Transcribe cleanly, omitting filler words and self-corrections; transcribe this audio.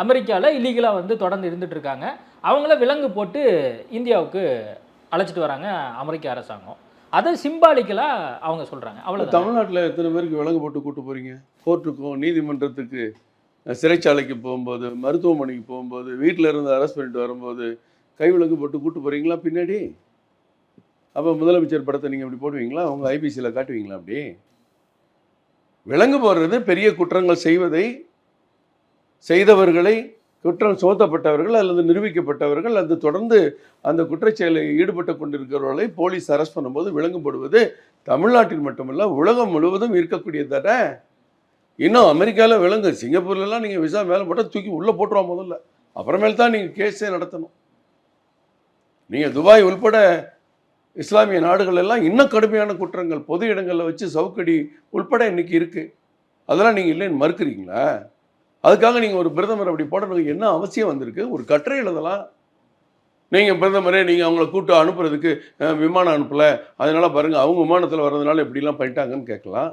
அமெரிக்காவில் இல்லீகலாக வந்து தொடர்ந்து இருந்துட்டு இருக்காங்க. அவங்கள விலங்கு போட்டு இந்தியாவுக்கு அழைச்சிட்டு வராங்க அமெரிக்க அரசாங்கம். அதை சிம்பாலிக்கலாக அவங்க சொல்கிறாங்க. அவ்வளோ தமிழ்நாட்டில் எத்தனை பேருக்கு விலங்கு போட்டு கூட்டு போகிறீங்க? கோர்ட்டுக்கும் நீதிமன்றத்துக்கு, சிறைச்சாலைக்கு போகும்போது, மருத்துவமனைக்கு போகும்போது, வீட்டில் இருந்து அரெஸ்ட் பண்ணிட்டு வரும்போது கைவிலங்கு போட்டு கூட்டு போகிறீங்களா பின்னாடி? அப்போ முதலமைச்சர் படத்தை நீங்கள் அப்படி போடுவீங்களா? உங்கள் ஐபிசியில் காட்டுவீங்களா அப்படி? விலங்கு போடுறது பெரிய குற்றங்கள் செய்தவர்களை, குற்றம் சுமத்தப்பட்டவர்கள் அல்லது நிரூபிக்கப்பட்டவர்கள், அது தொடர்ந்து அந்த குற்றச்செயலில் ஈடுபட்டு கொண்டிருக்கிறவர்களை போலீஸ் அரெஸ்ட் பண்ணும்போது விலங்கு போடுவது தமிழ்நாட்டில் மட்டுமல்ல உலகம் முழுவதும் இருக்கக்கூடியது தானே. இன்னும் அமெரிக்காவில் விலங்கு, சிங்கப்பூர்லலாம் நீங்கள் விசா மேலே போட்டால் தூக்கி உள்ளே போட்டுருவோம் முதல்ல, அப்புறமேல் தான் நீங்கள் கேஸே நடத்தணும். நீங்கள் துபாய் உள்பட இஸ்லாமிய நாடுகள் எல்லாம் இன்னும் கடுமையான குற்றங்கள் பொது இடங்களில் வச்சு சவுக்கடி உள்பட இன்னைக்கு இருக்குது. அதெல்லாம் நீங்கள் இல்லைன்னு மறுக்கிறீங்களா? அதுக்காக நீங்கள் ஒரு பிரதமர் அப்படி போடணும் என்ன அவசியம் வந்திருக்கு? ஒரு கட்டுரை எழுதலாம். நீங்கள் பிரதமரே நீங்கள் அவங்கள கூட்டு அனுப்புறதுக்கு விமானம் அனுப்பலை, அதனால் பாருங்கள் அவங்க விமானத்தில் வர்றதுனால இப்படிலாம் பண்ணிட்டாங்கன்னு கேட்கலாம்.